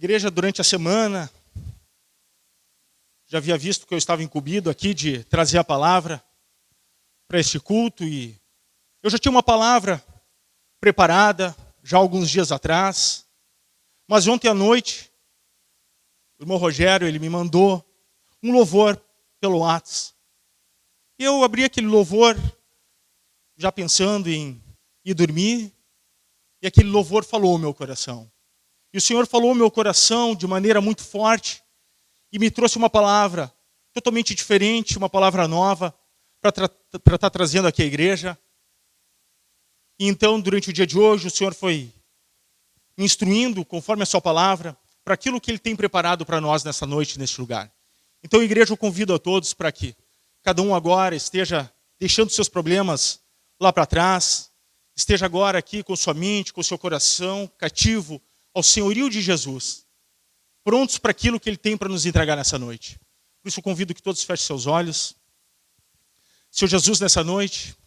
Igreja, durante a semana, já havia visto que eu estava incumbido aqui de trazer a palavra para este culto e eu já tinha uma palavra preparada já há alguns dias atrás, mas ontem à noite, o irmão Rogério, ele me mandou um louvor pelo WhatsApp. Eu abri aquele louvor já pensando em ir dormir e aquele louvor falou ao meu coração. E o Senhor falou ao meu coração de maneira muito forte e me trouxe uma palavra totalmente diferente, uma palavra nova para estar trazendo aqui à igreja. E então, durante o dia de hoje, o Senhor foi me instruindo, conforme a sua palavra, para aquilo que Ele tem preparado para nós nessa noite, neste lugar. Então, igreja, eu convido a todos para que cada um agora esteja deixando seus problemas lá para trás, esteja agora aqui com sua mente, com seu coração cativo ao senhorio de Jesus, prontos para aquilo que Ele tem para nos entregar nessa noite. Por isso eu convido que todos fechem seus olhos. Senhor Jesus, nessa noite,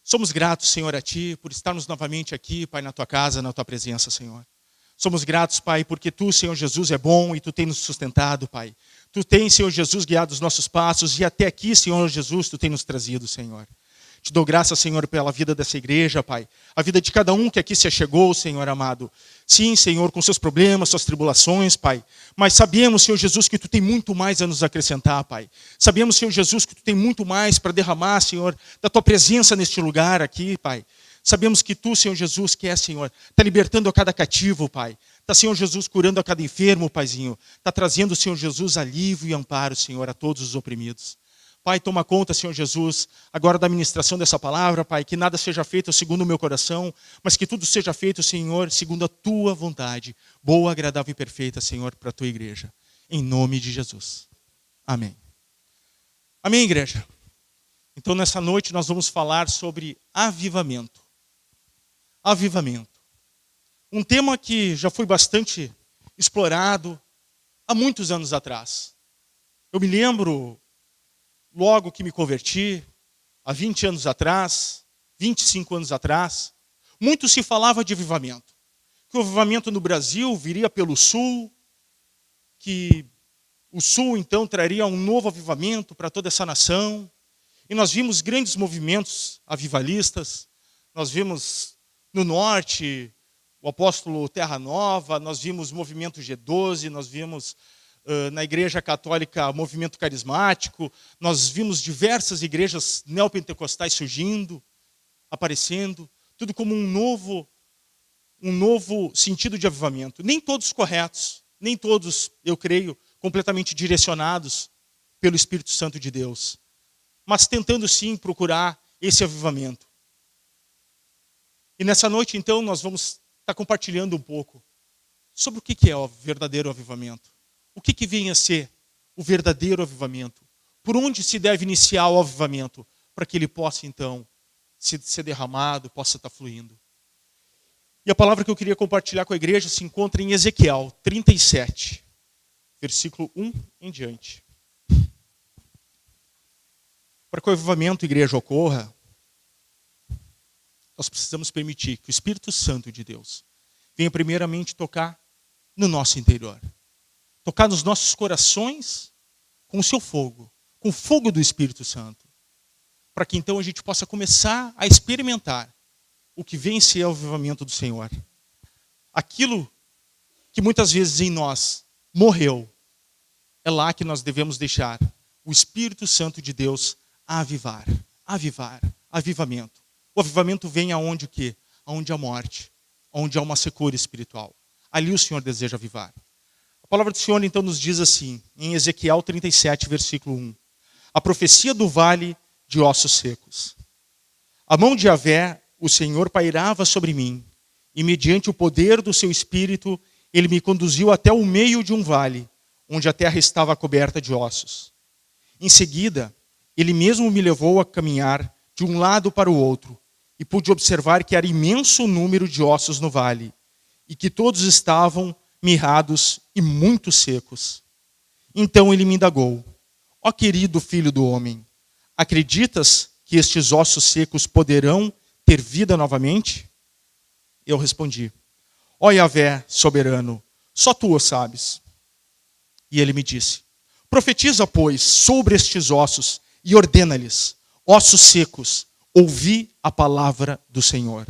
somos gratos, Senhor, a Ti, por estarmos novamente aqui, Pai, na Tua casa, na Tua presença, Senhor. Somos gratos, Pai, porque Tu, Senhor Jesus, é bom e Tu tens nos sustentado, Pai. Tu tens, Senhor Jesus, guiado os nossos passos e até aqui, Senhor Jesus, Tu tens nos trazido, Senhor. Te dou graças, Senhor, pela vida dessa igreja, Pai. A vida de cada um que aqui se achegou, Senhor amado. Sim, Senhor, com seus problemas, suas tribulações, Pai. Mas sabemos, Senhor Jesus, que Tu tem muito mais a nos acrescentar, Pai. Sabemos, Senhor Jesus, que Tu tem muito mais para derramar, Senhor, da Tua presença neste lugar aqui, Pai. Sabemos que Tu, Senhor Jesus, que é, Senhor, está libertando a cada cativo, Pai. Está, Senhor Jesus, curando a cada enfermo, Paizinho. Está trazendo, Senhor Jesus, alívio e amparo, Senhor, a todos os oprimidos. Pai, toma conta, Senhor Jesus, agora da ministração dessa palavra, Pai, que nada seja feito segundo o meu coração, mas que tudo seja feito, Senhor, segundo a Tua vontade, boa, agradável e perfeita, Senhor, para a Tua igreja. Em nome de Jesus. Amém. Amém, igreja? Então, nessa noite, nós vamos falar sobre avivamento. Avivamento. Um tema que já foi bastante explorado há muitos anos atrás. Eu me lembro, logo que me converti, há 20 anos atrás, 25 anos atrás, muito se falava de avivamento. Que o avivamento no Brasil viria pelo Sul, que o Sul então traria um novo avivamento para toda essa nação. E nós vimos grandes movimentos avivalistas, nós vimos no Norte o apóstolo Terra Nova, nós vimos o movimento G12, nós vimos na Igreja Católica, movimento carismático, nós vimos diversas igrejas neopentecostais surgindo, aparecendo, tudo como um novo sentido de avivamento. Nem todos corretos, nem todos, eu creio, completamente direcionados pelo Espírito Santo de Deus, mas tentando sim procurar esse avivamento. E nessa noite, então, nós vamos estar compartilhando um pouco sobre o que é o verdadeiro avivamento. O que vem a ser o verdadeiro avivamento? Por onde se deve iniciar o avivamento? Para que ele possa, então, ser derramado, possa estar fluindo. E a palavra que eu queria compartilhar com a igreja se encontra em Ezequiel 37, versículo 1 em diante. Para que o avivamento, igreja, ocorra, nós precisamos permitir que o Espírito Santo de Deus venha primeiramente tocar no nosso interior. Tocar nos nossos corações com o seu fogo, com o fogo do Espírito Santo. Para que então a gente possa começar a experimentar o que vem ser o avivamento do Senhor. Aquilo que muitas vezes em nós morreu, é lá que nós devemos deixar o Espírito Santo de Deus avivar. Avivamento. O avivamento vem aonde o quê? Aonde há morte, onde há uma secura espiritual. Ali o Senhor deseja avivar. A palavra do Senhor então nos diz assim, em Ezequiel 37, versículo 1. A profecia do vale de ossos secos. A mão de Yahvé, o Senhor, pairava sobre mim, e mediante o poder do seu espírito, ele me conduziu até o meio de um vale, onde a terra estava coberta de ossos. Em seguida, ele mesmo me levou a caminhar de um lado para o outro, e pude observar que era imenso o número de ossos no vale, e que todos estavam mirrados e muito secos. Então ele me indagou: ó querido filho do homem, acreditas que estes ossos secos poderão ter vida novamente? Eu respondi: ó Yahvé soberano, só tu o sabes. E ele me disse: profetiza, pois, sobre estes ossos e ordena-lhes: ossos secos, ouvi a palavra do Senhor.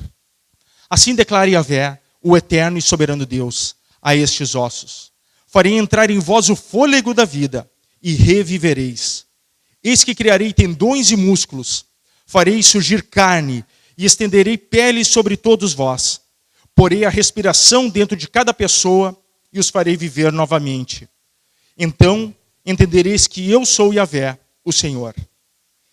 Assim declara Yahvé, o eterno e soberano Deus, a estes ossos: farei entrar em vós o fôlego da vida, e revivereis. Eis que criarei tendões e músculos, farei surgir carne, e estenderei pele sobre todos vós. Porei a respiração dentro de cada pessoa, e os farei viver novamente. Então entendereis que eu sou Yahvé, o Senhor.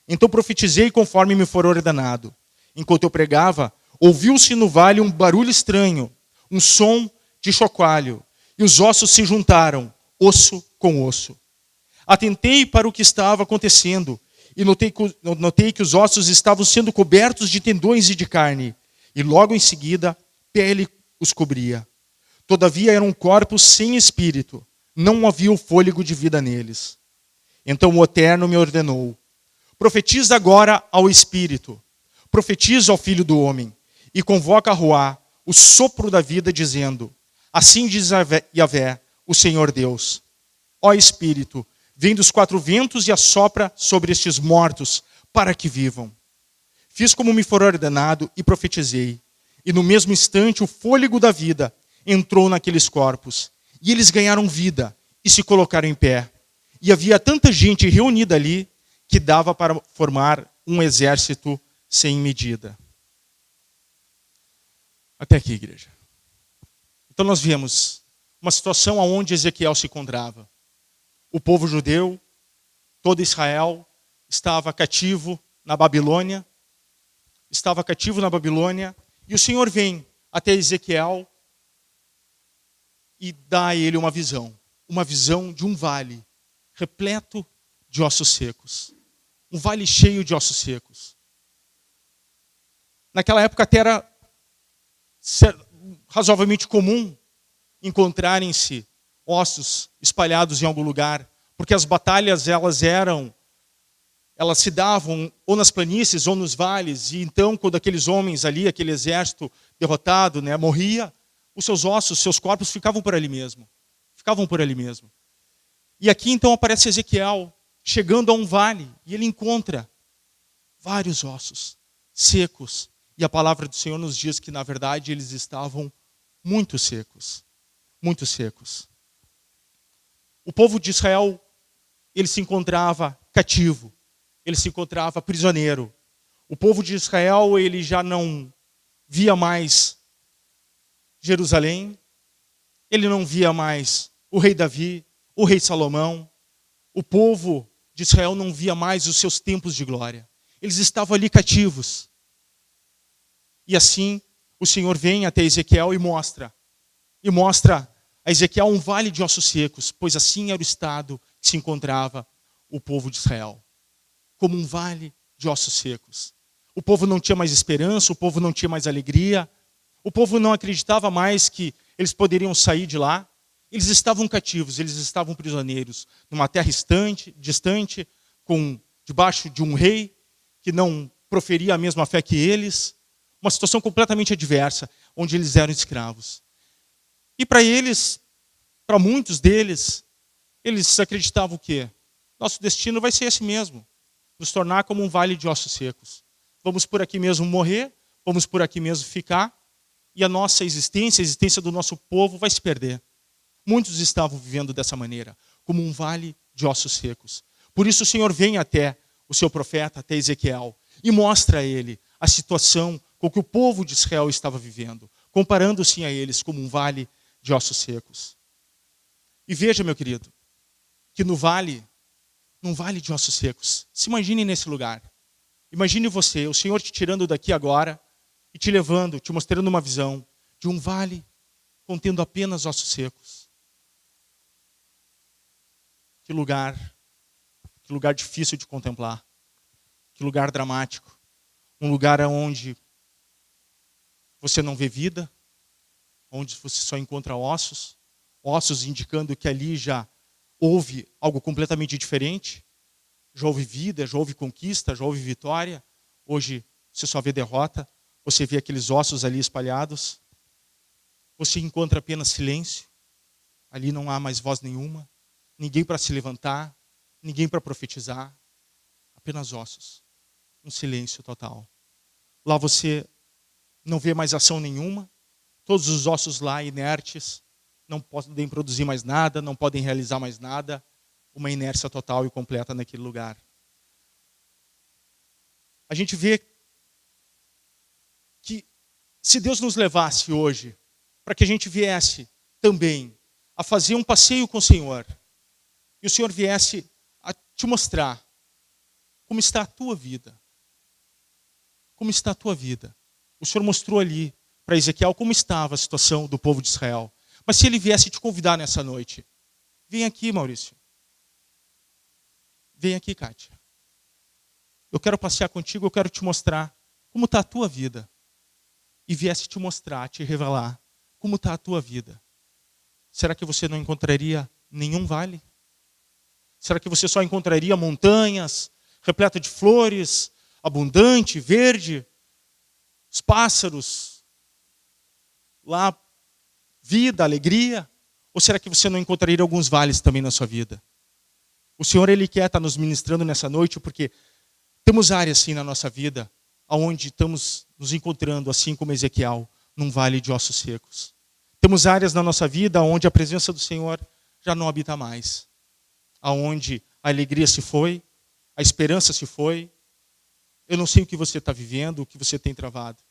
Então profetizei conforme me for ordenado. Enquanto eu pregava, ouviu-se no vale um barulho estranho, um som de chocalho, e os ossos se juntaram, osso com osso. Atentei para o que estava acontecendo, e notei que os ossos estavam sendo cobertos de tendões e de carne, e logo em seguida, pele os cobria. Todavia eram corpos sem espírito, não havia o fôlego de vida neles. Então o Eterno me ordenou: profetiza agora ao Espírito, profetiza ao Filho do Homem, e convoca a Ruá, o sopro da vida, dizendo: assim diz Yahvé, o Senhor Deus: ó Espírito, vem dos quatro ventos e assopra sobre estes mortos, para que vivam. Fiz como me for ordenado e profetizei. E no mesmo instante o fôlego da vida entrou naqueles corpos. E eles ganharam vida e se colocaram em pé. E havia tanta gente reunida ali que dava para formar um exército sem medida. Até aqui, igreja. Então nós vemos uma situação onde Ezequiel se encontrava. O povo judeu, todo Israel, estava cativo na Babilônia. E o Senhor vem até Ezequiel e dá a ele uma visão de um vale repleto de ossos secos. Um vale cheio de ossos secos. Naquela época até era razoavelmente comum encontrarem-se ossos espalhados em algum lugar, porque as batalhas elas se davam ou nas planícies ou nos vales, e então quando aqueles homens ali, aquele exército derrotado, morria, os seus ossos, seus corpos ficavam por ali mesmo. E aqui então aparece Ezequiel chegando a um vale e ele encontra vários ossos secos. E a palavra do Senhor nos diz que na verdade eles estavam muito secos. Muito secos. O povo de Israel, ele se encontrava cativo. Ele se encontrava prisioneiro. O povo de Israel, ele já não via mais Jerusalém. Ele não via mais o rei Davi, o rei Salomão. O povo de Israel não via mais os seus tempos de glória. Eles estavam ali cativos. E assim, o Senhor vem até Ezequiel e mostra a Ezequiel um vale de ossos secos, pois assim era o estado que se encontrava o povo de Israel. Como um vale de ossos secos. O povo não tinha mais esperança, o povo não tinha mais alegria, o povo não acreditava mais que eles poderiam sair de lá. Eles estavam cativos, eles estavam prisioneiros, numa terra distante, debaixo de um rei que não proferia a mesma fé que eles. Uma situação completamente adversa, onde eles eram escravos. E para eles, para muitos deles, eles acreditavam o quê? Nosso destino vai ser esse mesmo. Nos tornar como um vale de ossos secos. Vamos por aqui mesmo morrer, vamos por aqui mesmo ficar, e a nossa existência, a existência do nosso povo vai se perder. Muitos estavam vivendo dessa maneira, como um vale de ossos secos. Por isso o Senhor vem até o seu profeta, até Ezequiel, e mostra a ele a situação com que o povo de Israel estava vivendo, comparando-se a eles como um vale de ossos secos. E veja, meu querido, que num vale de ossos secos, se imagine nesse lugar. Imagine você, o Senhor te tirando daqui agora e te levando, te mostrando uma visão de um vale contendo apenas ossos secos. Que lugar difícil de contemplar. Que lugar dramático. Um lugar onde você não vê vida, onde você só encontra ossos indicando que ali já houve algo completamente diferente. Já houve vida, já houve conquista, já houve vitória. Hoje você só vê derrota, você vê aqueles ossos ali espalhados. Você encontra apenas silêncio. Ali não há mais voz nenhuma, ninguém para se levantar, ninguém para profetizar, apenas ossos, um silêncio total. Lá você não vê mais ação nenhuma, todos os ossos lá inertes, não podem produzir mais nada, não podem realizar mais nada, uma inércia total e completa naquele lugar. A gente vê que se Deus nos levasse hoje, para que a gente viesse também a fazer um passeio com o Senhor, e o Senhor viesse a te mostrar como está a tua vida. Como está a tua vida. O Senhor mostrou ali para Ezequiel como estava a situação do povo de Israel. Mas se ele viesse te convidar nessa noite, vem aqui, Maurício. Vem aqui, Kátia. Eu quero passear contigo, eu quero te mostrar como está a tua vida. E viesse te mostrar, te revelar como está a tua vida. Será que você não encontraria nenhum vale? Será que você só encontraria montanhas, repleta de flores, abundante, verde, os pássaros, lá, vida, alegria? Ou será que você não encontraria alguns vales também na sua vida? O Senhor, Ele quer estar nos ministrando nessa noite, porque temos áreas assim na nossa vida, onde estamos nos encontrando, assim como Ezequiel, num vale de ossos secos. Temos áreas na nossa vida onde a presença do Senhor já não habita mais. Aonde a alegria se foi, a esperança se foi. Eu não sei o que você está vivendo, o que você tem travado.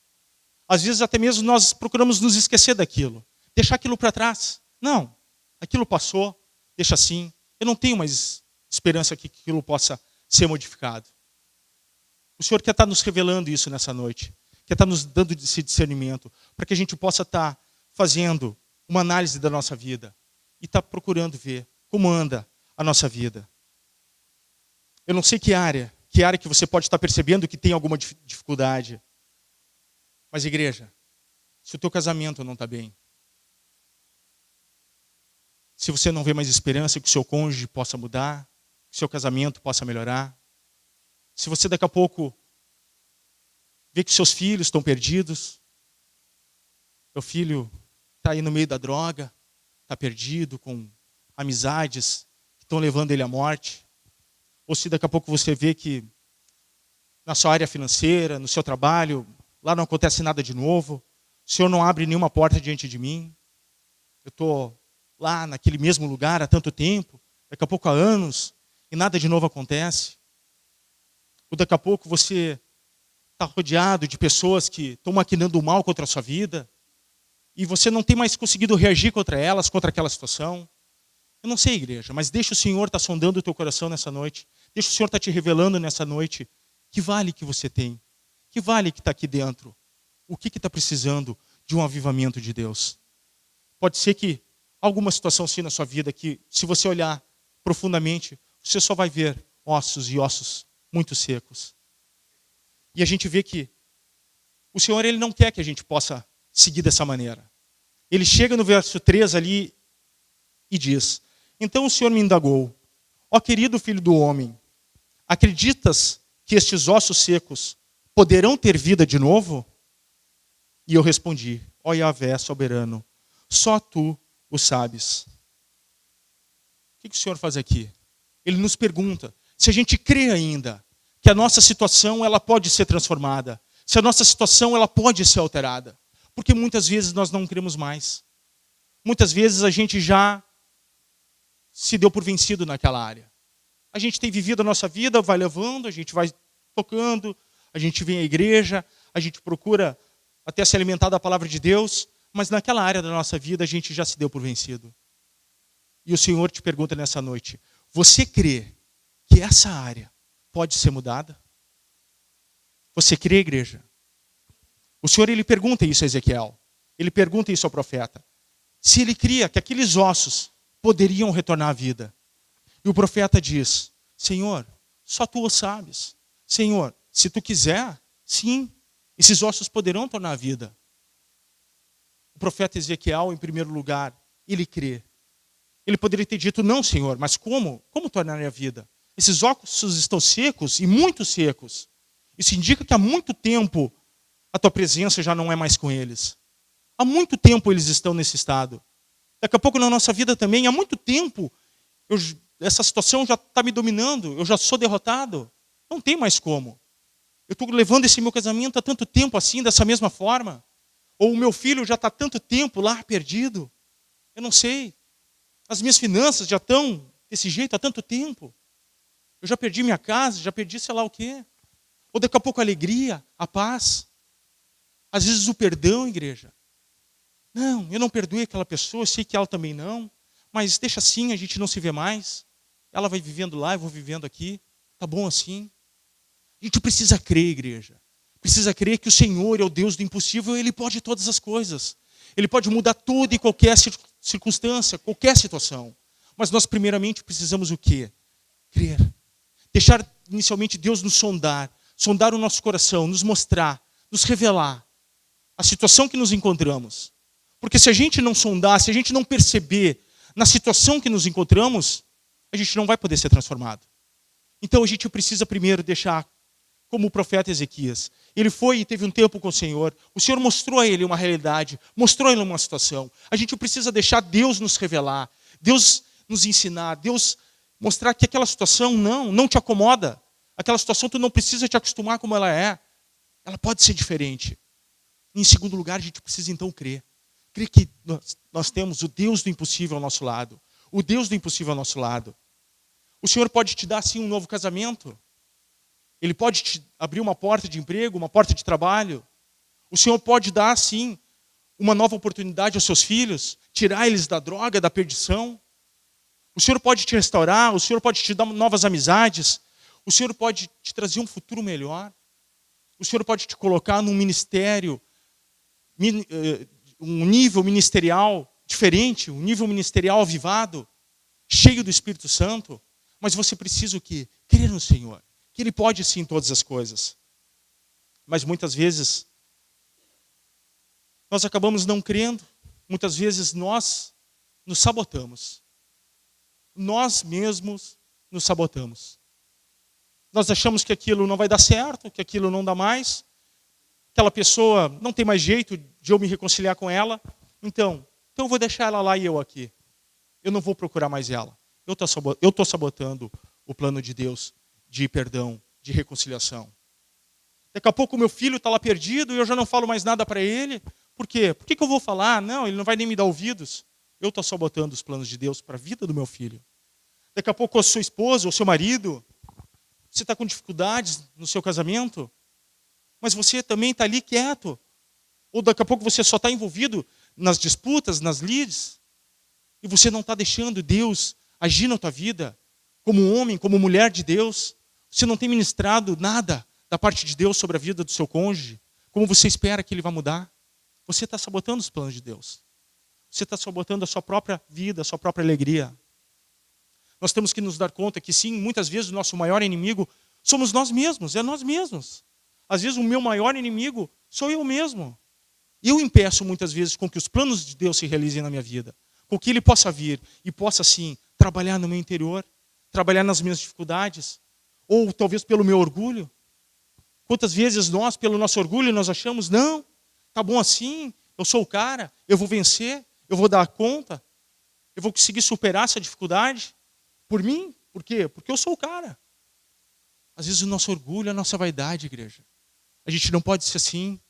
Às vezes até mesmo nós procuramos nos esquecer daquilo. Deixar aquilo para trás. Não, aquilo passou, deixa assim. Eu não tenho mais esperança que aquilo possa ser modificado. O Senhor quer estar nos revelando isso nessa noite. Quer estar nos dando esse discernimento. Para que a gente possa estar fazendo uma análise da nossa vida. E estar procurando ver como anda a nossa vida. Eu não sei que área que você pode estar percebendo que tem alguma dificuldade. Mas igreja, se o teu casamento não está bem, se você não vê mais esperança que o seu cônjuge possa mudar, que o seu casamento possa melhorar, se você daqui a pouco vê que seus filhos estão perdidos, seu filho está aí no meio da droga, está perdido com amizades que estão levando ele à morte, ou se daqui a pouco você vê que na sua área financeira, no seu trabalho, lá não acontece nada de novo, o Senhor não abre nenhuma porta diante de mim, eu estou lá naquele mesmo lugar há tanto tempo, daqui a pouco há anos, e nada de novo acontece. Ou daqui a pouco você está rodeado de pessoas que estão maquinando o mal contra a sua vida, e você não tem mais conseguido reagir contra elas, contra aquela situação. Eu não sei, igreja, mas deixa o Senhor estar sondando o teu coração nessa noite. Deixa o Senhor estar te revelando nessa noite que vale que você tem. Que vale que está aqui dentro. O que está precisando de um avivamento de Deus. Pode ser que alguma situação assim na sua vida que, se você olhar profundamente, você só vai ver ossos e ossos muito secos. E a gente vê que o Senhor, Ele não quer que a gente possa seguir dessa maneira. Ele chega no verso 3 ali e diz: então o Senhor me indagou: ó querido filho do homem, acreditas que estes ossos secos poderão ter vida de novo? E eu respondi: ó Yahvé soberano, só tu o sabes. O que o Senhor faz aqui? Ele nos pergunta se a gente crê ainda que a nossa situação ela pode ser transformada, se a nossa situação ela pode ser alterada. Porque muitas vezes nós não cremos mais. Muitas vezes a gente já se deu por vencido naquela área. A gente tem vivido a nossa vida, vai levando, a gente vai tocando, a gente vem à igreja, a gente procura até se alimentar da palavra de Deus, mas naquela área da nossa vida a gente já se deu por vencido. E o Senhor te pergunta nessa noite: você crê que essa área pode ser mudada? Você crê, igreja? O Senhor, Ele pergunta isso a Ezequiel. Ele pergunta isso ao profeta. Se ele cria que aqueles ossos poderiam retornar à vida. E o profeta diz: Senhor, só tu o sabes. Senhor, se tu quiser, sim, esses ossos poderão tornar à vida. O profeta Ezequiel, em primeiro lugar, ele crê. Ele poderia ter dito: não, Senhor, mas como? Como tornar a vida? Esses ossos estão secos e muito secos. Isso indica que há muito tempo a tua presença já não é mais com eles. Há muito tempo eles estão nesse estado. Daqui a pouco na nossa vida também, há muito tempo, essa situação já está me dominando, eu já sou derrotado. Não tem mais como. Eu estou levando esse meu casamento há tanto tempo assim, dessa mesma forma. Ou o meu filho já está há tanto tempo lá perdido. Eu não sei. As minhas finanças já estão desse jeito há tanto tempo. Eu já perdi minha casa, já perdi sei lá o quê. Ou daqui a pouco a alegria, a paz. Às vezes o perdão, igreja. Não, eu não perdoei aquela pessoa, eu sei que ela também não. Mas deixa assim, a gente não se vê mais. Ela vai vivendo lá, eu vou vivendo aqui. Tá bom assim? A gente precisa crer, igreja. Precisa crer que o Senhor é o Deus do impossível, Ele pode todas as coisas. Ele pode mudar toda e qualquer circunstância, qualquer situação. Mas nós primeiramente precisamos o quê? Crer. Deixar inicialmente Deus nos sondar o nosso coração, nos mostrar, nos revelar a situação que nos encontramos. Porque se a gente não sondar, se a gente não perceber na situação que nos encontramos, a gente não vai poder ser transformado. Então a gente precisa primeiro deixar, como o profeta Ezequias. Ele foi e teve um tempo com o Senhor mostrou a ele uma realidade, mostrou a ele uma situação. A gente precisa deixar Deus nos revelar, Deus nos ensinar, Deus mostrar que aquela situação não te acomoda. Aquela situação tu não precisa te acostumar como ela é. Ela pode ser diferente. E, em segundo lugar, a gente precisa então crer. Crer que nós temos o Deus do impossível ao nosso lado. O Deus do impossível ao nosso lado. O Senhor pode te dar, sim, um novo casamento. Ele pode te abrir uma porta de emprego, uma porta de trabalho. O Senhor pode dar, sim, uma nova oportunidade aos seus filhos, tirar eles da droga, da perdição. O Senhor pode te restaurar, o Senhor pode te dar novas amizades. O Senhor pode te trazer um futuro melhor. O Senhor pode te colocar num ministério, um nível ministerial diferente, um nível ministerial avivado, cheio do Espírito Santo. Mas você precisa o quê? Crer no Senhor. Que Ele pode sim todas as coisas. Mas muitas vezes, nós acabamos não crendo. Muitas vezes nós nos sabotamos. Nós mesmos nos sabotamos. Nós achamos que aquilo não vai dar certo, que aquilo não dá mais. Aquela pessoa não tem mais jeito de eu me reconciliar com ela. Então eu vou deixar ela lá e eu aqui. Eu não vou procurar mais ela. Eu estou sabotando o plano de Deus de perdão, de reconciliação. Daqui a pouco o meu filho está lá perdido e eu já não falo mais nada para ele. Por quê? Por que eu vou falar? Não, ele não vai nem me dar ouvidos. Eu estou sabotando os planos de Deus para a vida do meu filho. Daqui a pouco a sua esposa, ou seu marido, você está com dificuldades no seu casamento, mas você também está ali quieto. Ou daqui a pouco você só está envolvido nas disputas, nas lides, e você não está deixando Deus agir na tua vida, como homem, como mulher de Deus. Você não tem ministrado nada da parte de Deus sobre a vida do seu cônjuge, como você espera que ele vai mudar. Você está sabotando os planos de Deus. Você está sabotando a sua própria vida, a sua própria alegria. Nós temos que nos dar conta que sim, muitas vezes o nosso maior inimigo somos nós mesmos, é nós mesmos. Às vezes o meu maior inimigo sou eu mesmo. Eu impeço muitas vezes com que os planos de Deus se realizem na minha vida. Com que Ele possa vir e possa sim trabalhar no meu interior, trabalhar nas minhas dificuldades, ou talvez pelo meu orgulho. Quantas vezes nós, pelo nosso orgulho, nós achamos, não, tá bom assim, eu sou o cara, eu vou vencer, eu vou dar conta, eu vou conseguir superar essa dificuldade. Por mim? Por quê? Porque eu sou o cara. Às vezes o nosso orgulho, a nossa vaidade, igreja. A gente não pode ser assim.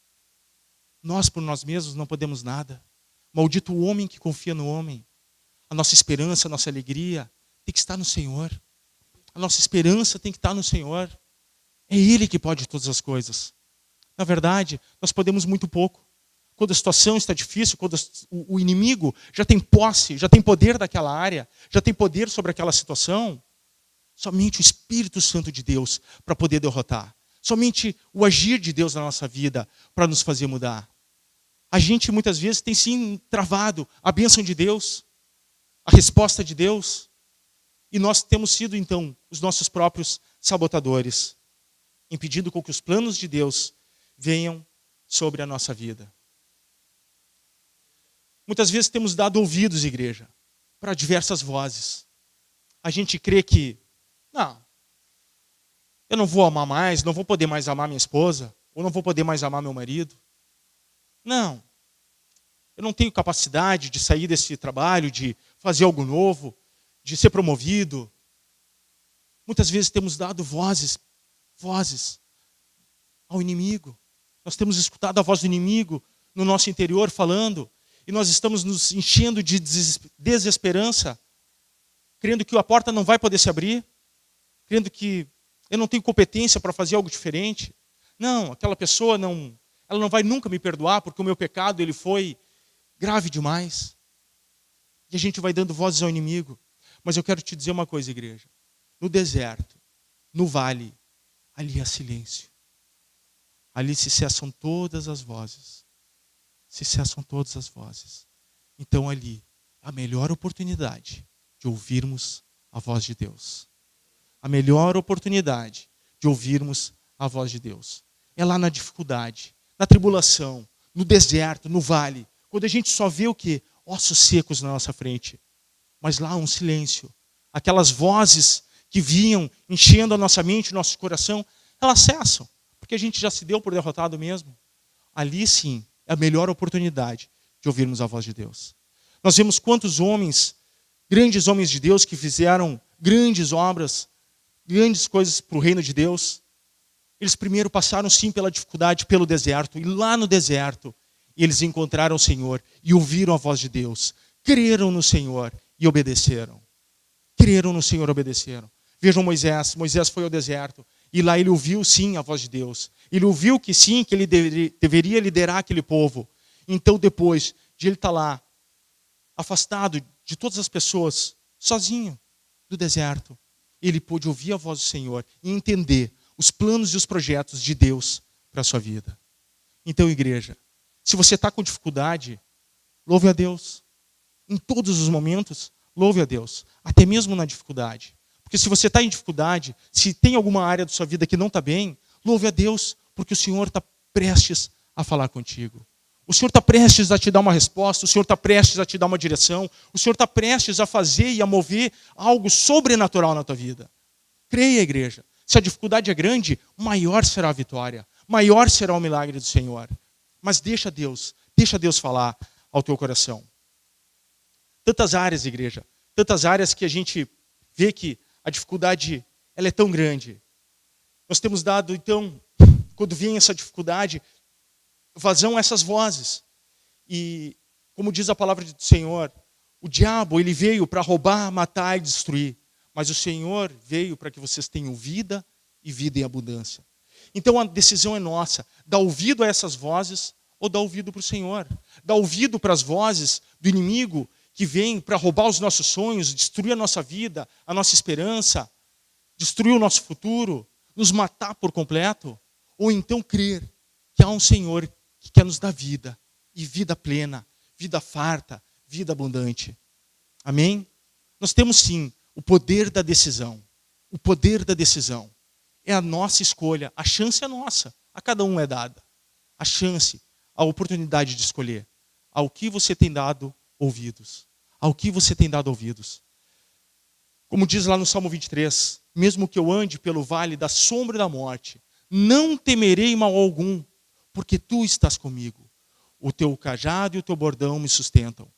Nós por nós mesmos não podemos nada. Maldito o homem que confia no homem. A nossa esperança, a nossa alegria tem que estar no Senhor. A nossa esperança tem que estar no Senhor. É Ele que pode todas as coisas. Na verdade, nós podemos muito pouco. Quando a situação está difícil, quando o inimigo já tem posse, já tem poder daquela área, já tem poder sobre aquela situação, somente o Espírito Santo de Deus para poder derrotar. Somente o agir de Deus na nossa vida para nos fazer mudar. A gente muitas vezes tem sim travado a bênção de Deus, a resposta de Deus, e nós temos sido então os nossos próprios sabotadores, impedindo com que os planos de Deus venham sobre a nossa vida. Muitas vezes temos dado ouvidos, igreja, para diversas vozes. A gente crê que, não, eu não vou amar mais, não vou poder mais amar minha esposa, ou não vou poder mais amar meu marido. Não, eu não tenho capacidade de sair desse trabalho, de fazer algo novo, de ser promovido. Muitas vezes temos dado vozes ao inimigo. Nós temos escutado a voz do inimigo no nosso interior falando, e nós estamos nos enchendo de desesperança, crendo que a porta não vai poder se abrir, crendo que eu não tenho competência para fazer algo diferente. Não, aquela pessoa ela não vai nunca me perdoar, porque o meu pecado ele foi grave demais. E a gente vai dando vozes ao inimigo. Mas eu quero te dizer uma coisa, igreja. No deserto, no vale, ali há silêncio. Ali se cessam todas as vozes. Se cessam todas as vozes. Então ali, a melhor oportunidade de ouvirmos a voz de Deus. A melhor oportunidade de ouvirmos a voz de Deus. É lá na dificuldade, na tribulação, no deserto, no vale. Quando a gente só vê o quê? Ossos secos na nossa frente. Mas lá um silêncio. Aquelas vozes que vinham enchendo a nossa mente, o nosso coração, elas cessam. Porque a gente já se deu por derrotado mesmo. Ali sim, é a melhor oportunidade de ouvirmos a voz de Deus. Nós vemos quantos homens, grandes homens de Deus, que fizeram grandes obras, grandes coisas para o reino de Deus. Eles primeiro passaram sim pela dificuldade, pelo deserto. E lá no deserto, eles encontraram o Senhor e ouviram a voz de Deus. Creram no Senhor e obedeceram. Creram no Senhor e obedeceram. Vejam Moisés. Moisés foi ao deserto. E lá ele ouviu sim a voz de Deus. Ele ouviu que sim, que ele deveria liderar aquele povo. Então depois de ele estar lá, afastado de todas as pessoas, sozinho, do deserto, ele pôde ouvir a voz do Senhor e entender os planos e os projetos de Deus para a sua vida. Então, igreja, se você está com dificuldade, louve a Deus. Em todos os momentos, louve a Deus. Até mesmo na dificuldade. Porque se você está em dificuldade, se tem alguma área da sua vida que não está bem, louve a Deus, porque o Senhor está prestes a falar contigo. O Senhor está prestes a te dar uma resposta, o Senhor está prestes a te dar uma direção, o Senhor está prestes a fazer e a mover algo sobrenatural na tua vida. Creia, igreja. Se a dificuldade é grande, maior será a vitória, maior será o milagre do Senhor. Mas deixa Deus falar ao teu coração. Tantas áreas, igreja, tantas áreas que a gente vê que a dificuldade ela é tão grande. Nós temos dado, então, quando vem essa dificuldade, vazão a essas vozes. E, como diz a palavra do Senhor, o diabo ele veio para roubar, matar e destruir. Mas o Senhor veio para que vocês tenham vida e vida em abundância. Então a decisão é nossa, dar ouvido a essas vozes ou dar ouvido para o Senhor. Dar ouvido para as vozes do inimigo que vem para roubar os nossos sonhos, destruir a nossa vida, a nossa esperança, destruir o nosso futuro, nos matar por completo. Ou então crer que há um Senhor que quer nos dar vida, e vida plena, vida farta, vida abundante. Amém? Nós temos sim o poder da decisão. O poder da decisão. É a nossa escolha. A chance é nossa. A cada um é dada. A chance, a oportunidade de escolher. Ao que você tem dado ouvidos. Ao que você tem dado ouvidos. Como diz lá no Salmo 23. Mesmo que eu ande pelo vale da sombra da morte, não temerei mal algum, porque tu estás comigo. O teu cajado e o teu bordão me sustentam.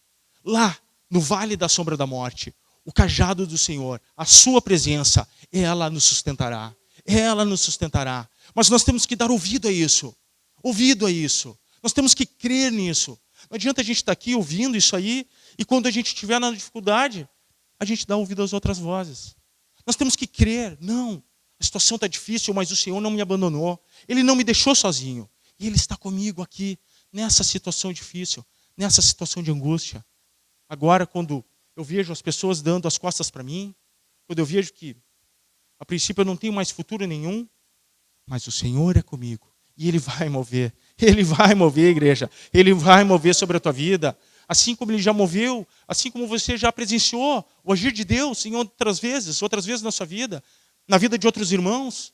Lá, no vale da sombra da morte, o cajado do Senhor, a sua presença, ela nos sustentará. Ela nos sustentará. Mas nós temos que dar ouvido a isso. Ouvido a isso. Nós temos que crer nisso. Não adianta a gente estar aqui ouvindo isso aí, e quando a gente estiver na dificuldade, a gente dá ouvido às outras vozes. Nós temos que crer. Não, a situação está difícil, mas o Senhor não me abandonou. Ele não me deixou sozinho. E Ele está comigo aqui, nessa situação difícil, nessa situação de angústia. Agora, quando eu vejo as pessoas dando as costas para mim, quando eu vejo que, a princípio, eu não tenho mais futuro nenhum, mas o Senhor é comigo. E Ele vai mover. Ele vai mover, igreja. Ele vai mover sobre a tua vida. Assim como Ele já moveu, assim como você já presenciou o agir de Deus em outras vezes na sua vida, na vida de outros irmãos.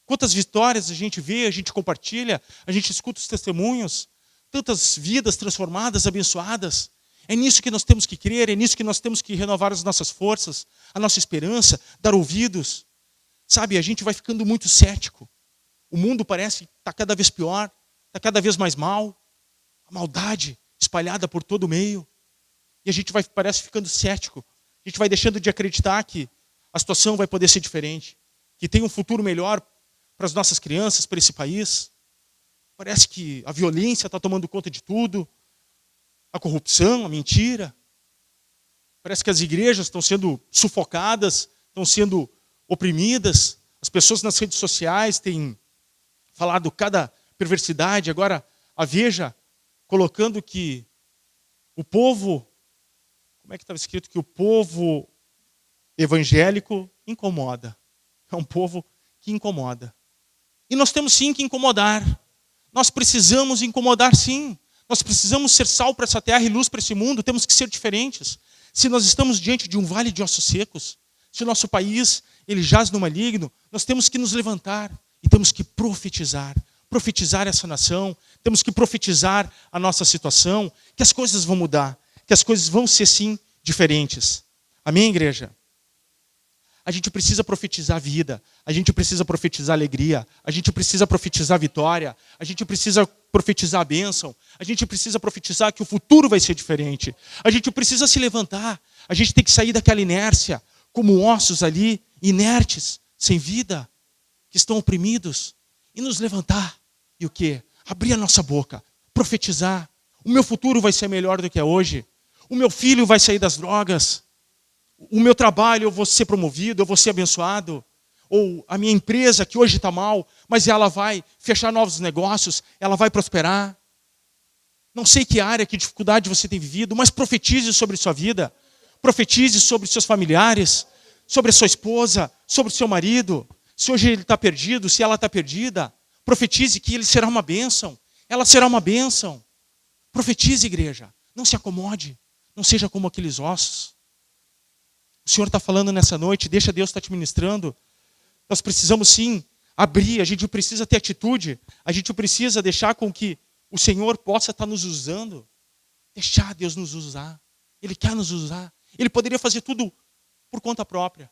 Quantas vitórias a gente vê, a gente compartilha, a gente escuta os testemunhos. Tantas vidas transformadas, abençoadas. É nisso que nós temos que crer, é nisso que nós temos que renovar as nossas forças, a nossa esperança, dar ouvidos. Sabe, a gente vai ficando muito cético. O mundo parece que está cada vez pior, está cada vez mais mal. A maldade espalhada por todo o meio. E a gente parece ficando cético. A gente vai deixando de acreditar que a situação vai poder ser diferente. Que tem um futuro melhor para as nossas crianças, para esse país. Parece que a violência está tomando conta de tudo. A corrupção, a mentira. Parece que as igrejas estão sendo sufocadas, estão sendo oprimidas. As pessoas nas redes sociais têm falado cada perversidade. Agora, a Veja colocando que o povo, como é que estava escrito? Que o povo evangélico incomoda. É um povo que incomoda. E nós temos sim que incomodar. Nós precisamos incomodar sim. Nós precisamos ser sal para essa terra e luz para esse mundo. Temos que ser diferentes. Se nós estamos diante de um vale de ossos secos, se o nosso país ele jaz no maligno, nós temos que nos levantar e temos que profetizar. Profetizar essa nação, temos que profetizar a nossa situação, que as coisas vão mudar, que as coisas vão ser sim diferentes. Amém, igreja? A gente precisa profetizar vida, a gente precisa profetizar alegria, a gente precisa profetizar vitória, a gente precisa profetizar a bênção, a gente precisa profetizar que o futuro vai ser diferente. A gente precisa se levantar, a gente tem que sair daquela inércia, como ossos ali, inertes, sem vida, que estão oprimidos, e nos levantar. E o quê? Abrir a nossa boca, profetizar. O meu futuro vai ser melhor do que é hoje. O meu filho vai sair das drogas. O meu trabalho, eu vou ser promovido, eu vou ser abençoado. Ou a minha empresa, que hoje está mal, mas ela vai fechar novos negócios, ela vai prosperar. Não sei que área, que dificuldade você tem vivido, mas profetize sobre sua vida. Profetize sobre seus familiares, sobre a sua esposa, sobre o seu marido. Se hoje ele está perdido, se ela está perdida, profetize que ele será uma bênção. Ela será uma bênção. Profetize, igreja. Não se acomode. Não seja como aqueles ossos. O Senhor está falando nessa noite, deixa Deus estar te ministrando. Nós precisamos sim abrir, a gente precisa ter atitude. A gente precisa deixar com que o Senhor possa estar nos usando. Deixar Deus nos usar. Ele quer nos usar. Ele poderia fazer tudo por conta própria.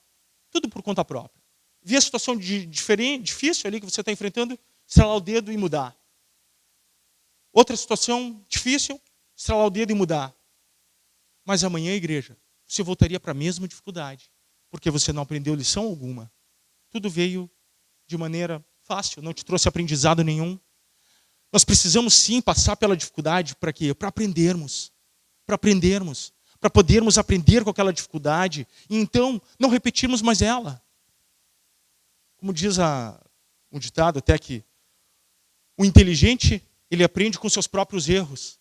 Tudo por conta própria. Ver a situação difícil ali que você está enfrentando, estralar o dedo e mudar. Outra situação difícil, estralar o dedo e mudar. Mas amanhã, igreja, você voltaria para a mesma dificuldade, porque você não aprendeu lição alguma. Tudo veio de maneira fácil, não te trouxe aprendizado nenhum. Nós precisamos sim passar pela dificuldade para quê? Para aprendermos, para podermos aprender com aquela dificuldade e então não repetirmos mais ela. Como diz um ditado até que o inteligente, ele aprende com seus próprios erros,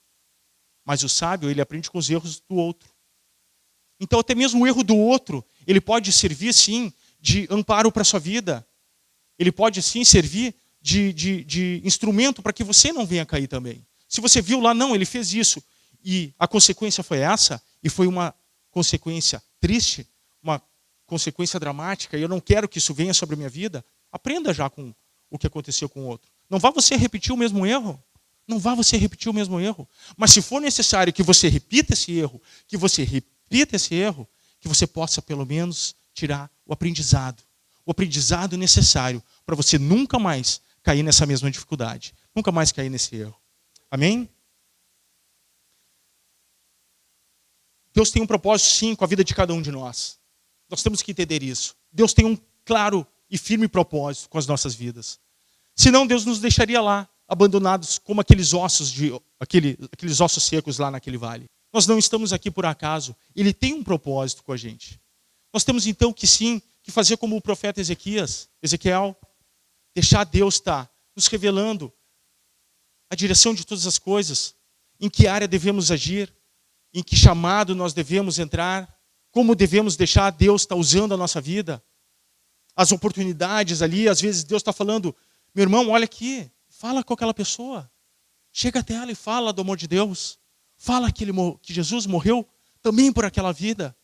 mas o sábio, ele aprende com os erros do outro. Então, até mesmo o erro do outro, ele pode servir, sim, de amparo para a sua vida. Ele pode, sim, servir de instrumento para que você não venha cair também. Se você viu lá, não, ele fez isso, e a consequência foi essa, e foi uma consequência triste, uma consequência dramática, e eu não quero que isso venha sobre a minha vida, aprenda já com o que aconteceu com o outro. Não vá você repetir o mesmo erro. Não vá você repetir o mesmo erro. Mas se for necessário que você repita esse erro, que você possa pelo menos tirar o aprendizado necessário para você nunca mais cair nessa mesma dificuldade, nunca mais cair nesse erro. Amém? Deus tem um propósito sim com a vida de cada um de nós. Nós temos que entender isso. Deus tem um claro e firme propósito com as nossas vidas. Senão Deus nos deixaria lá, abandonados como aqueles ossos secos lá naquele vale. Nós não estamos aqui por acaso. Ele tem um propósito com a gente. Nós temos então que sim, que fazer como o profeta Ezequiel, deixar Deus estar nos revelando a direção de todas as coisas, em que área devemos agir, em que chamado nós devemos entrar, como devemos deixar Deus estar usando a nossa vida, as oportunidades ali, às vezes Deus está falando, meu irmão, olha aqui, fala com aquela pessoa, chega até ela e fala do amor de Deus, fala que Jesus morreu também por aquela vida.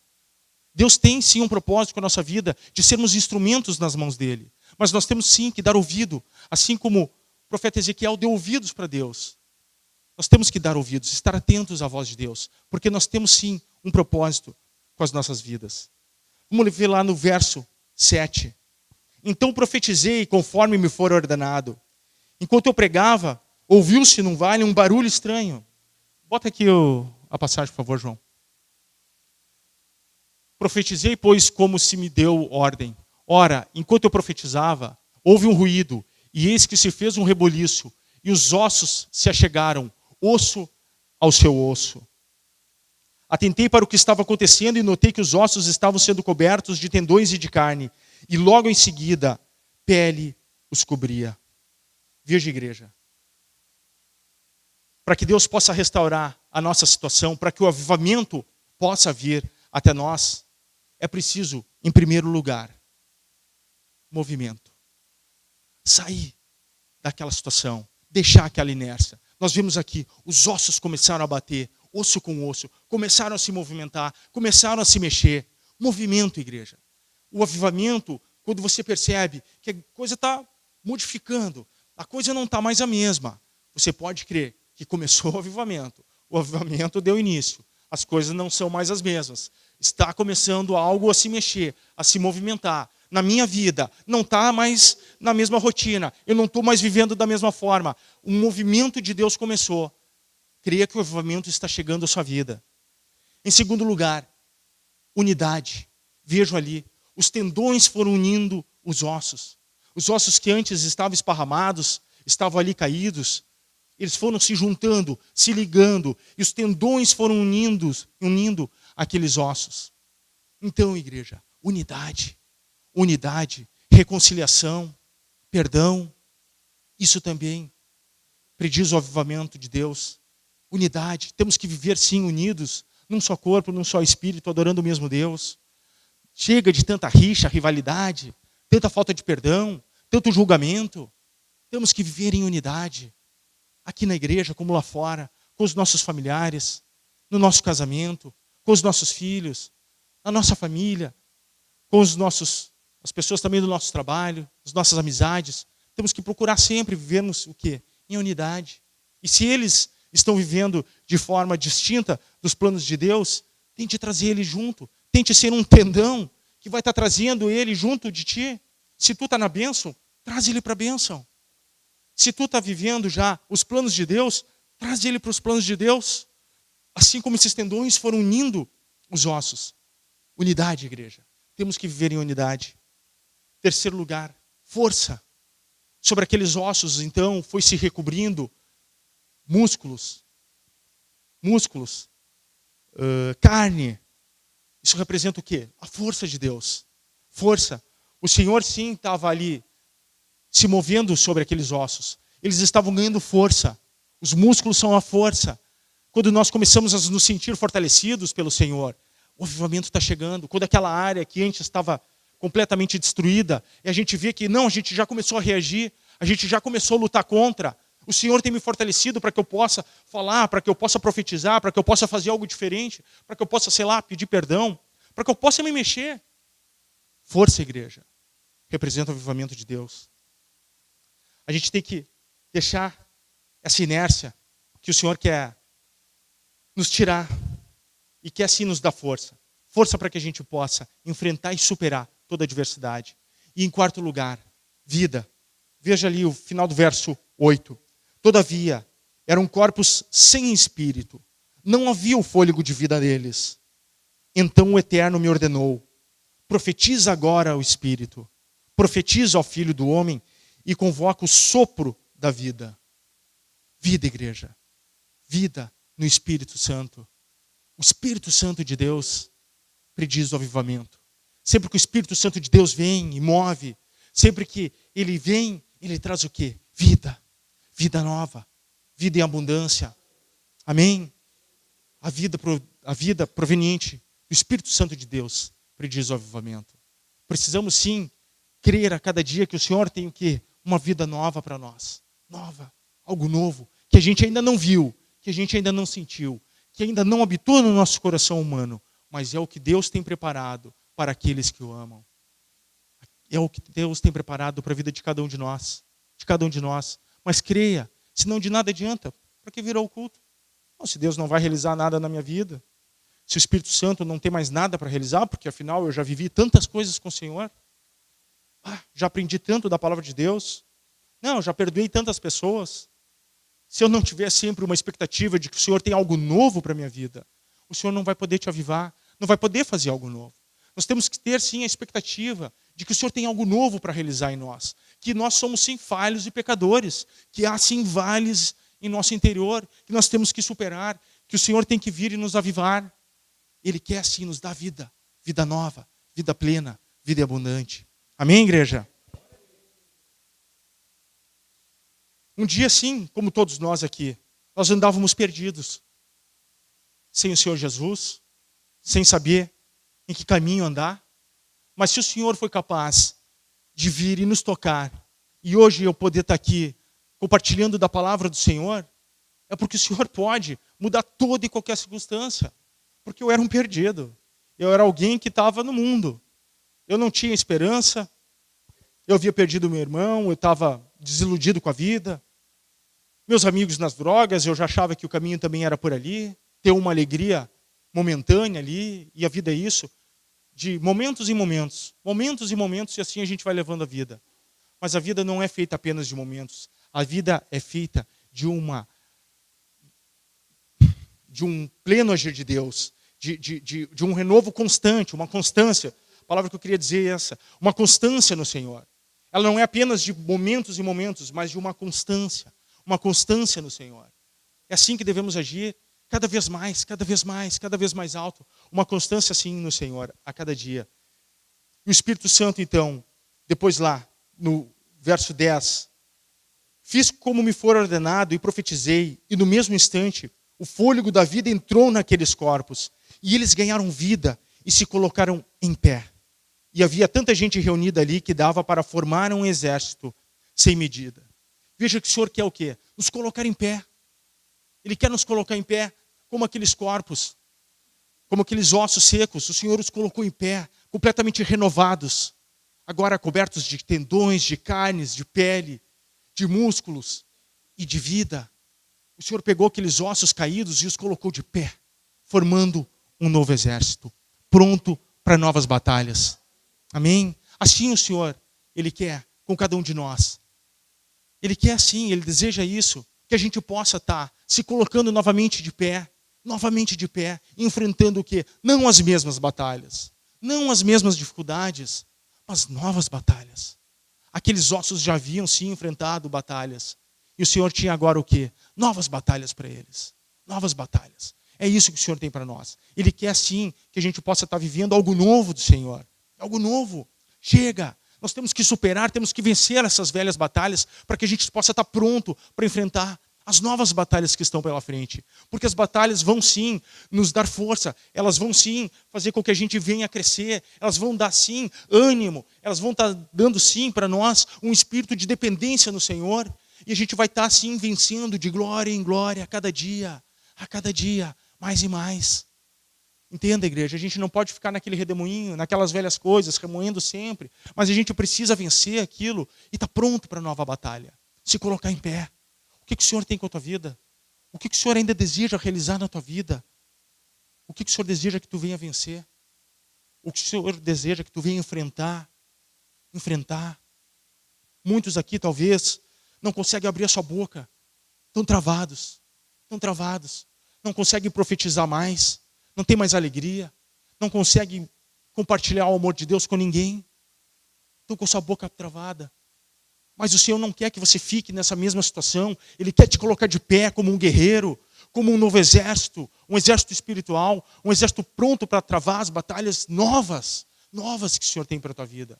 Deus tem sim um propósito com a nossa vida, de sermos instrumentos nas mãos dele. Mas nós temos sim que dar ouvido, assim como o profeta Ezequiel deu ouvidos para Deus. Nós temos que dar ouvidos, estar atentos à voz de Deus, porque nós temos sim um propósito com as nossas vidas. Vamos ver lá no verso 7. Então profetizei conforme me for ordenado. Enquanto eu pregava, ouviu-se num vale um barulho estranho. Bota aqui a passagem, por favor, João. Profetizei, pois, como se me deu ordem. Ora, enquanto eu profetizava, houve um ruído, e eis que se fez um reboliço, e os ossos se achegaram, osso ao seu osso. Atentei para o que estava acontecendo e notei que os ossos estavam sendo cobertos de tendões e de carne, e logo em seguida, pele os cobria. Veja, igreja, para que Deus possa restaurar a nossa situação, para que o avivamento possa vir até nós, é preciso, em primeiro lugar, movimento. Sair daquela situação, deixar aquela inércia. Nós vimos aqui, os ossos começaram a bater, osso com osso, começaram a se movimentar, começaram a se mexer. Movimento, igreja. O avivamento, quando você percebe que a coisa está modificando, a coisa não está mais a mesma, você pode crer que começou o avivamento. O avivamento deu início. As coisas não são mais as mesmas. Está começando algo a se mexer, a se movimentar. Na minha vida, não está mais na mesma rotina. Eu não estou mais vivendo da mesma forma. O movimento de Deus começou. Creia que o avivamento está chegando à sua vida. Em segundo lugar, unidade. Vejo ali, os tendões foram unindo os ossos. Os ossos que antes estavam esparramados, estavam ali caídos, eles foram se juntando, se ligando, e os tendões foram unindo aqueles ossos. Então, igreja, unidade, reconciliação, perdão, isso também prediz o avivamento de Deus. Unidade, temos que viver sim unidos, num só corpo, num só espírito, adorando o mesmo Deus. Chega de tanta rixa, rivalidade, tanta falta de perdão, tanto julgamento. Temos que viver em unidade, aqui na igreja, como lá fora, com os nossos familiares, no nosso casamento, com os nossos filhos, na nossa família, com as pessoas também do nosso trabalho, as nossas amizades. Temos que procurar sempre vivermos o quê? Em unidade. E se eles estão vivendo de forma distinta dos planos de Deus, tente trazer ele junto. Tente ser um tendão que vai estar trazendo ele junto de ti. Se tu está na bênção, traz ele para a bênção. Se tu está vivendo já os planos de Deus, traz ele para os planos de Deus. Assim como esses tendões foram unindo os ossos. Unidade, igreja. Temos que viver em unidade. Terceiro lugar, força. Sobre aqueles ossos, então, foi se recobrindo músculos, carne. Isso representa o quê? A força de Deus. Força. O Senhor, sim, estava ali se movendo sobre aqueles ossos. Eles estavam ganhando força. Os músculos são a força. Quando nós começamos a nos sentir fortalecidos pelo Senhor, o avivamento está chegando. Quando aquela área que antes estava completamente destruída, e a gente vê que não, a gente já começou a reagir, a gente já começou a lutar contra. O Senhor tem me fortalecido para que eu possa falar, para que eu possa profetizar, para que eu possa fazer algo diferente, para que eu possa, sei lá, pedir perdão, para que eu possa me mexer. Força, igreja, representa o avivamento de Deus. A gente tem que deixar essa inércia que o Senhor quer nos tirar e quer sim nos dar força. Força para que a gente possa enfrentar e superar toda a adversidade. E em quarto lugar, vida. Veja ali o final do verso 8. Todavia, eram corpos sem espírito. Não havia o fôlego de vida neles. Então o Eterno me ordenou: profetiza agora ao Espírito. Profetiza ao Filho do Homem e convoca o sopro da vida. Vida, igreja. Vida no Espírito Santo. O Espírito Santo de Deus prediz o avivamento. Sempre que o Espírito Santo de Deus vem e move, sempre que ele vem, ele traz o quê? Vida. Vida nova. Vida em abundância. Amém? A vida proveniente do Espírito Santo de Deus prediz o avivamento. Precisamos sim crer a cada dia que o Senhor tem o quê? Uma vida nova para nós. Nova. Algo novo. Que a gente ainda não viu. Que a gente ainda não sentiu. Que ainda não habitou no nosso coração humano. Mas é o que Deus tem preparado para aqueles que o amam. É o que Deus tem preparado para a vida de cada um de nós. De cada um de nós. Mas creia. Senão de nada adianta. Para que virou o culto? Não, se Deus não vai realizar nada na minha vida. Se o Espírito Santo não tem mais nada para realizar, porque afinal eu já vivi tantas coisas com o Senhor. Já aprendi tanto da palavra de Deus. Não, já perdoei tantas pessoas. se eu não tiver sempre uma expectativa de que o Senhor tem algo novo para a minha vida, o Senhor não vai poder te avivar, não vai poder fazer algo novo. Nós temos que ter, sim, a expectativa de que o Senhor tem algo novo para realizar em nós. Que nós somos, sim, falhos e pecadores. Que há, sim, vales em nosso interior, que nós temos que superar, que o Senhor tem que vir e nos avivar. Ele quer, sim, nos dar vida, vida nova, vida plena, vida abundante. Amém, igreja? Um dia, sim, como todos nós aqui, nós andávamos perdidos. Sem o Senhor Jesus, sem saber em que caminho andar. Mas se o Senhor foi capaz de vir e nos tocar, e hoje eu poder estar aqui compartilhando da palavra do Senhor, é porque o Senhor pode mudar toda e qualquer circunstância. Porque eu era um perdido. Eu era alguém que estava no mundo. Eu não tinha esperança. Eu havia perdido meu irmão, eu estava desiludido com a vida. Meus amigos nas drogas, eu já achava que o caminho também era por ali. Ter uma alegria momentânea ali, e a vida é isso. De momentos em momentos, e assim a gente vai levando a vida. Mas a vida não é feita apenas de momentos. A vida é feita de um pleno agir de Deus, de um renovo constante, uma constância. A palavra que eu queria dizer é essa, uma constância no Senhor. Ela não é apenas de momentos em momentos, mas de uma constância no Senhor. É assim que devemos agir, cada vez mais, cada vez mais, cada vez mais alto. Uma constância assim no Senhor, a cada dia. E o Espírito Santo, então, depois lá, no verso 10, fiz como me for ordenado e profetizei, e no mesmo instante, o fôlego da vida entrou naqueles corpos, e eles ganharam vida e se colocaram em pé. E havia tanta gente reunida ali que dava para formar um exército sem medida. Veja que o Senhor quer o quê? Nos colocar em pé. Ele quer nos colocar em pé como aqueles corpos, como aqueles ossos secos. O Senhor os colocou em pé, completamente renovados. Agora cobertos de tendões, de carnes, de pele, de músculos e de vida. O Senhor pegou aqueles ossos caídos e os colocou de pé, formando um novo exército, pronto para novas batalhas. Amém? Assim o Senhor, Ele quer com cada um de nós. Ele quer assim, Ele deseja isso, que a gente possa estar se colocando novamente de pé, enfrentando o quê? Não as mesmas batalhas, não as mesmas dificuldades, mas novas batalhas. Aqueles ossos já haviam sim enfrentado batalhas. E o Senhor tinha agora o quê? Novas batalhas para eles. Novas batalhas. É isso que o Senhor tem para nós. Ele quer sim que a gente possa estar vivendo algo novo do Senhor. Algo novo. Chega. Nós temos que superar, temos que vencer essas velhas batalhas para que a gente possa estar pronto para enfrentar as novas batalhas que estão pela frente. Porque as batalhas vão sim nos dar força, elas vão sim fazer com que a gente venha a crescer, elas vão dar sim ânimo, elas vão estar dando sim para nós um espírito de dependência no Senhor, e a gente vai estar sim vencendo de glória em glória a cada dia, mais e mais. Entenda, igreja, a gente não pode ficar naquele redemoinho, naquelas velhas coisas, remoendo sempre, mas a gente precisa vencer aquilo e estar pronto para a nova batalha, se colocar em pé. O que o Senhor tem com a tua vida? O que o Senhor ainda deseja realizar na tua vida? O que o Senhor deseja que tu venha vencer? O que o Senhor deseja que tu venha enfrentar? Muitos aqui talvez não conseguem abrir a sua boca. Estão travados. Não conseguem profetizar mais. Não tem mais alegria. Não conseguem compartilhar o amor de Deus com ninguém. Estão com a sua boca travada. Mas o Senhor não quer que você fique nessa mesma situação. Ele quer te colocar de pé como um guerreiro, como um novo exército, um exército espiritual, um exército pronto para travar as batalhas novas que o Senhor tem para a tua vida.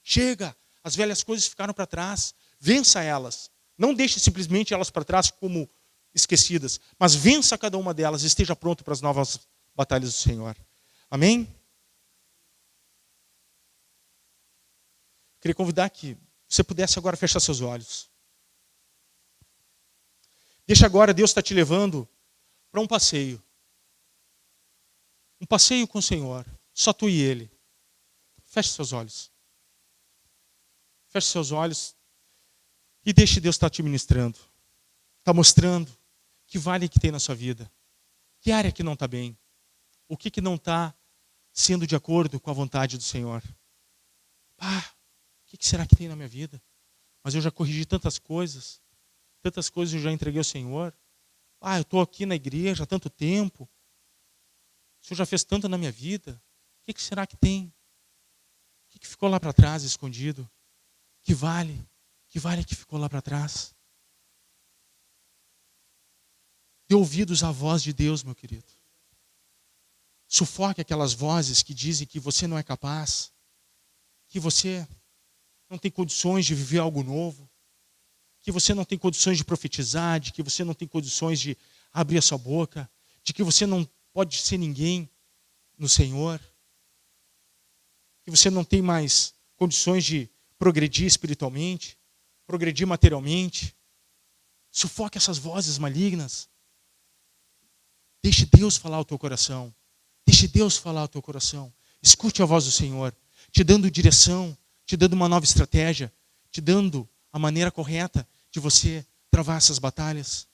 Chega, as velhas coisas ficaram para trás, vença elas. Não deixe simplesmente elas para trás como esquecidas, mas vença cada uma delas e esteja pronto para as novas batalhas do Senhor. Amém? Queria convidar que você pudesse agora fechar seus olhos. Deixa agora, Deus está te levando para um passeio. Um passeio com o Senhor. Só tu e Ele. Feche seus olhos. Feche seus olhos e deixe Deus estar te ministrando. Está mostrando que vale que tem na sua vida. Que área que não está bem. O que não está sendo de acordo com a vontade do Senhor. O que será que tem na minha vida? Mas eu já corrigi tantas coisas. tantas coisas eu já entreguei ao Senhor. Eu estou aqui na igreja há tanto tempo. O Senhor já fez tanto na minha vida. O que será que tem? O que ficou lá para trás, escondido? Que vale que ficou lá para trás? Dê ouvidos à voz de Deus, meu querido. Sufoque aquelas vozes que dizem que você não é capaz, que você não tem condições de viver algo novo, que você não tem condições de profetizar, de que você não tem condições de abrir a sua boca, de que você não pode ser ninguém no Senhor, que você não tem mais condições de progredir espiritualmente, progredir materialmente. Sufoque essas vozes malignas. Deixe Deus falar ao teu coração. Deixe Deus falar ao teu coração. Escute a voz do Senhor, te dando direção, te dando uma nova estratégia, te dando a maneira correta de você travar essas batalhas.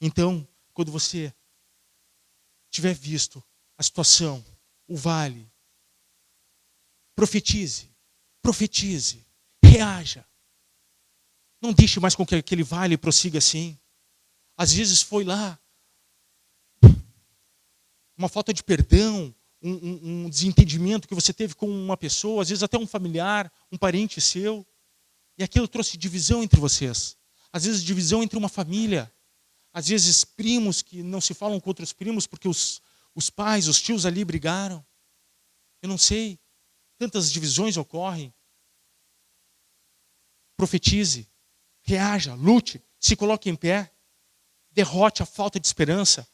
Então, quando você tiver visto a situação, o vale, profetize, reaja. Não deixe mais com que aquele vale prossiga assim. Às vezes foi lá uma falta de perdão, um desentendimento que você teve com uma pessoa, às vezes até um familiar, um parente seu, e aquilo trouxe divisão entre vocês. Às vezes divisão entre uma família, às vezes primos que não se falam com outros primos porque os pais, os tios ali brigaram. Eu não sei, tantas divisões ocorrem. Profetize, reaja, lute, se coloque em pé, derrote a falta de esperança,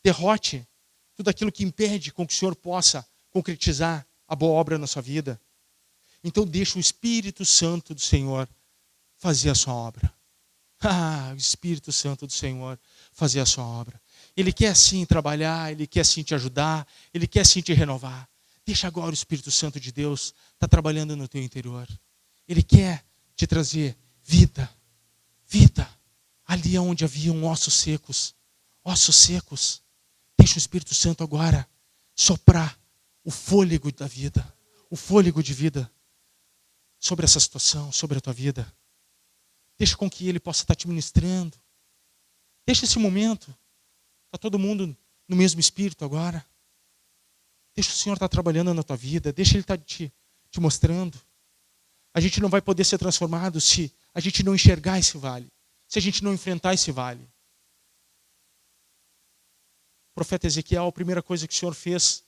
derrote tudo aquilo que impede com que o Senhor possa concretizar a boa obra na sua vida. Então deixa o Espírito Santo do Senhor fazer a sua obra. O Espírito Santo do Senhor fazer a sua obra. Ele quer sim trabalhar, Ele quer sim te ajudar, Ele quer sim te renovar. Deixa agora o Espírito Santo de Deus estar trabalhando no teu interior. Ele quer te trazer vida. Ali onde haviam ossos secos. Deixa o Espírito Santo agora soprar o fôlego da vida, o fôlego de vida sobre essa situação, sobre a tua vida. Deixa com que Ele possa estar te ministrando. Deixa esse momento. Está todo mundo no mesmo Espírito agora. Deixa o Senhor estar trabalhando na tua vida. Deixa Ele estar te mostrando. A gente não vai poder ser transformado se a gente não enxergar esse vale. Se a gente não enfrentar esse vale. O profeta Ezequiel, a primeira coisa que o Senhor fez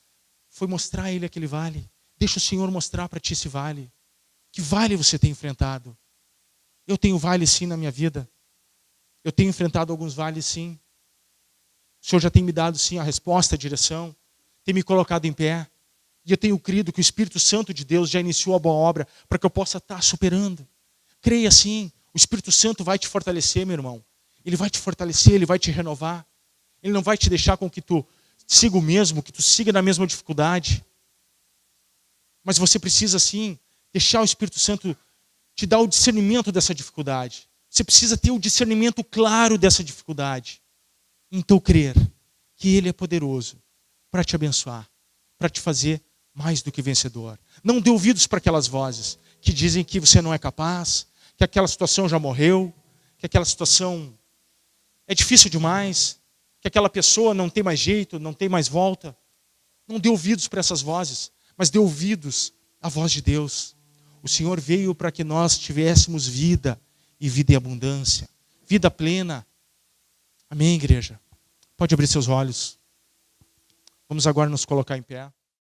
foi mostrar a ele aquele vale. Deixa o Senhor mostrar para ti esse vale. Que vale você tem enfrentado? Eu tenho vale sim na minha vida. Eu tenho enfrentado alguns vales sim. O Senhor já tem me dado sim a resposta, a direção. Tem me colocado em pé. E eu tenho crido que o Espírito Santo de Deus já iniciou a boa obra para que eu possa estar superando. Creia sim. O Espírito Santo vai te fortalecer, meu irmão. Ele vai te fortalecer, Ele vai te renovar. Ele não vai te deixar com que tu siga o mesmo, que tu siga na mesma dificuldade. Mas você precisa sim deixar o Espírito Santo te dar o discernimento dessa dificuldade. Você precisa ter o discernimento claro dessa dificuldade. Então crer que Ele é poderoso para te abençoar, para te fazer mais do que vencedor. Não dê ouvidos para aquelas vozes que dizem que você não é capaz, que aquela situação já morreu, que aquela situação é difícil demais, que aquela pessoa não tem mais jeito, não tem mais volta. Não dê ouvidos para essas vozes, mas dê ouvidos à voz de Deus. O Senhor veio para que nós tivéssemos vida e vida em abundância, vida plena. Amém, igreja? Pode abrir seus olhos. Vamos agora nos colocar em pé.